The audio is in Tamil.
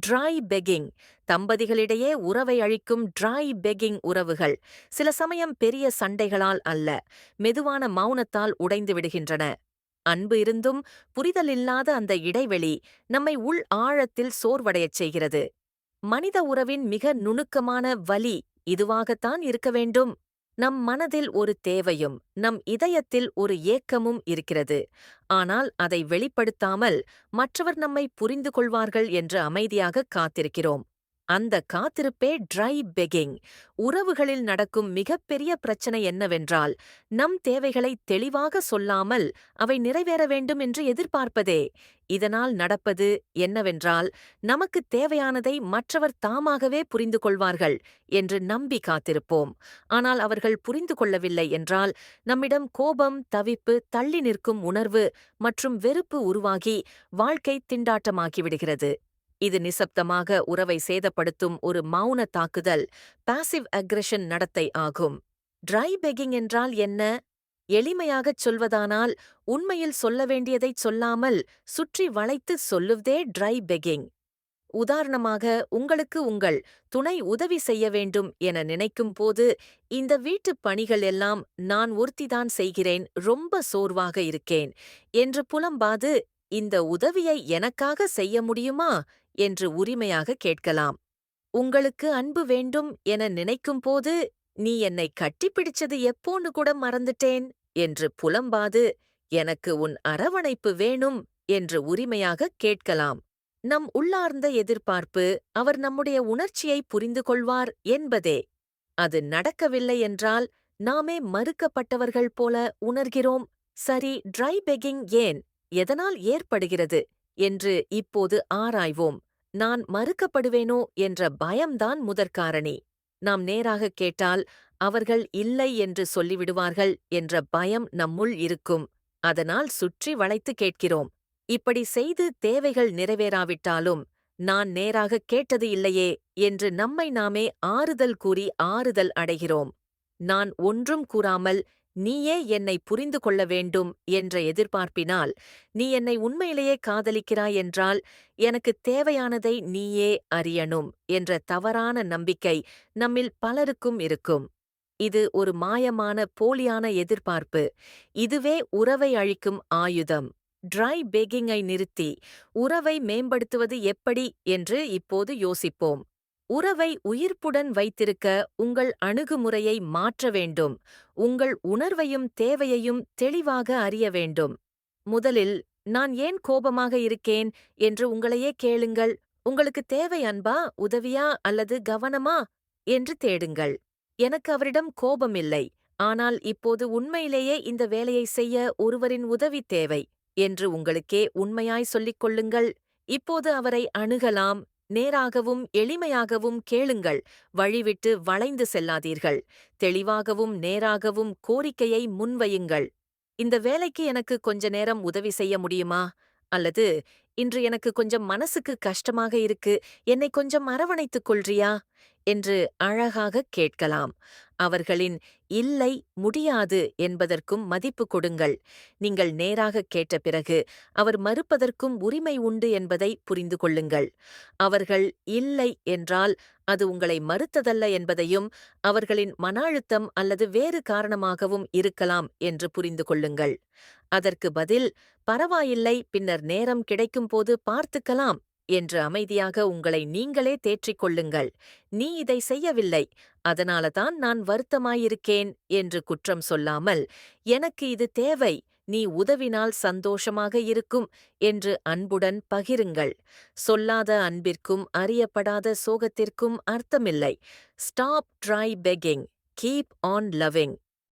Try begging. தம்பதிகளிடையே உறவை அழிக்கும் ட்ரை பெக்கிங் உறவுகள் சில சமயம் பெரிய சண்டைகளால் அல்ல, மெதுவான மௌனத்தால் உடைந்து விடுகின்றன. அன்பு இருந்தும் புரிதல் இல்லாத அந்த இடைவெளி நம்மை உள் ஆழத்தில் சோர்வடையச் செய்கிறது. மனித உறவின் மிக நுணுக்கமான வலி இதுவாகத்தான் இருக்க வேண்டும். நம் மனதில் ஒரு தேவையும் நம் இதயத்தில் ஒரு ஏக்கமும் இருக்கிறது. ஆனால் அதை வெளிப்படுத்தாமல் மற்றவர் நம்மை புரிந்து கொள்வார்கள் என்று அமைதியாக காத்திருக்கிறோம். அந்த காத்திருப்பே ட்ரை பெக்கிங். உறவுகளில் நடக்கும் மிகப்பெரிய பிரச்சனை என்னவென்றால், நம் தேவைகளை தெளிவாக சொல்லாமல் அவை நிறைவேற வேண்டும் என்று எதிர்பார்ப்பதே. இதனால் நடப்பது என்னவென்றால், நமக்கு தேவையானதை மற்றவர் தாமாகவே புரிந்து கொள்வார்கள் என்று நம்பி காத்திருப்போம். ஆனால் அவர்கள் புரிந்து கொள்ளவில்லை என்றால், நம்மிடம் கோபம், தவிப்பு, தள்ளி நிற்கும் உணர்வு மற்றும் வெறுப்பு உருவாகி வாழ்க்கை திண்டாட்டமாகிவிடுகிறது. இது நிசப்தமாக உறவை சேதப்படுத்தும் ஒரு மௌன தாக்குதல், பாசிவ் அக்ரெஷன் நடத்தை ஆகும். ட்ரை பெக்கிங் என்றால் என்ன? எளிமையாகச் சொல்வதானால், உண்மையில் சொல்ல வேண்டியதைச் சொல்லாமல் சுற்றி வளைத்து சொல்லுவதே ட்ரை பெக்கிங். உதாரணமாக, உங்களுக்கு உங்கள் துணை உதவி செய்ய வேண்டும் என நினைக்கும் போது, இந்த வீட்டுப் பணிகள் எல்லாம் நான் ஒருத்திதான் செய்கிறேன், ரொம்ப சோர்வாக இருக்கேன் என்று புலம்பாது, இந்த உதவியை எனக்காக செய்ய முடியுமா என்று உரிமையாக கேட்கலாம். உங்களுக்கு அன்பு வேண்டும் என நினைக்கும்போது, நீ என்னை கட்டிப்பிடிச்சது எப்போன்னு கூட மறந்துட்டேன் என்று புலம்பாது, எனக்கு உன் அரவணைப்பு வேணும் என்று உரிமையாக கேட்கலாம். நம் உள்ளார்ந்த எதிர்பார்ப்பு அவர் நம்முடைய உணர்ச்சியை புரிந்து கொள்வார் என்பதே. அது நடக்கவில்லை என்றால் நாமே மறுக்கப்பட்டவர்கள் போல உணர்கிறோம். சரி, ட்ரை பெக்கிங் ஏன், எதனால் ஏற்படுகிறது என்று இப்போது ஆராய்வோம். நான் மறுக்கப்படுவேனோ என்ற பயம்தான் முதற்காரணி. நாம் நேராகக் கேட்டால் அவர்கள் இல்லை என்று சொல்லிவிடுவார்கள் என்ற பயம் நம்முள் இருக்கும். அதனால் சுற்றி வளைத்து கேட்கிறோம். இப்படி செய்து தேவைகள் நிறைவேறாவிட்டாலும், நான் நேராகக் கேட்டது இல்லையே என்று நம்மை நாமே ஆறுதல் கூறி ஆறுதல் அடைகிறோம். நான் ஒன்றும் கூறாமல் நீயே என்னை புரிந்து கொள்ள வேண்டும் என்ற எதிர்பார்ப்பினால், நீ என்னை உண்மையிலேயே காதலிக்கிறாய் என்றால், எனக்குத் தேவையானதை நீயே அறியணும் என்ற தவறான நம்பிக்கை நம்மில் பலருக்கும் இருக்கும். இது ஒரு மாயமான போலியான எதிர்பார்ப்பு. இதுவே உறவை அழிக்கும் ஆயுதம். ட்ரை பெக்கிங்கை நிறுத்தி உறவை மேம்படுத்துவது எப்படி என்று இப்போது யோசிப்போம். உறவை உயிர்ப்புடன் வைத்திருக்க உங்கள் அணுகுமுறையை மாற்ற வேண்டும். உங்கள் உணர்வையும் தேவையையும் தெளிவாக அறிய வேண்டும். முதலில், நான் ஏன் கோபமாக இருக்கேன் என்று உங்களையே கேளுங்கள். உங்களுக்கு தேவை அன்பா, உதவியா அல்லது கவனமா என்று தேடுங்கள். எனக்கு அவரிடம் கோபம் இல்லை, ஆனால் இப்போது உண்மையிலேயே இந்த வேலையை செய்ய ஒருவரின் உதவி தேவை என்று உங்களுக்கே உண்மையாய் சொல்லிக் கொள்ளுங்கள். இப்போது அவரை அணுகலாம். நேராகவும் எளிமையாகவும் கேளுங்கள். வழிவிட்டு வளைந்து செல்லாதீர்கள். தெளிவாகவும் நேராகவும் கோரிக்கையை முன்வையுங்கள். இந்த வேலைக்கு எனக்கு கொஞ்ச நேரம் உதவி செய்ய முடியுமா? அல்லது, இன்று எனக்கு கொஞ்சம் மனசுக்கு கஷ்டமாக இருக்கு, என்னை கொஞ்சம் அரவணைத்துக் கொள்றியா என்று அழகாகக் கேட்கலாம். அவர்களின் இல்லை, முடியாது என்பதற்கும் மதிப்பு கொடுங்கள். நீங்கள் நேராகக் கேட்ட பிறகு அவர் மறுப்பதற்கும் உரிமை உண்டு என்பதை புரிந்து கொள்ளுங்கள். அவர்கள் இல்லை என்றால் அது உங்களை மறுத்ததல்ல என்பதையும், அவர்களின் மன அழுத்தம் அல்லது வேறு காரணமாகவும் இருக்கலாம் என்று புரிந்து கொள்ளுங்கள். அதற்கு பதில், பரவாயில்லை, பின்னர் நேரம் கிடைக்கும்போது பார்த்துக்கலாம் என்று அமைதியாக உங்களை நீங்களே தேற்றிக் கொள்ளுங்கள். நீ இதை செய்யவில்லை, அதனாலதான் நான் வருத்தமாயிருக்கேன் என்று குற்றம் சொல்லாமல், எனக்கு இது தேவை, நீ உதவினால் சந்தோஷமாக இருக்கும் என்று அன்புடன் பகிருங்கள். சொல்லாத அன்பிற்கும் அறியப்படாத சோகத்திற்கும் அர்த்தமில்லை. Stop try begging, keep on loving.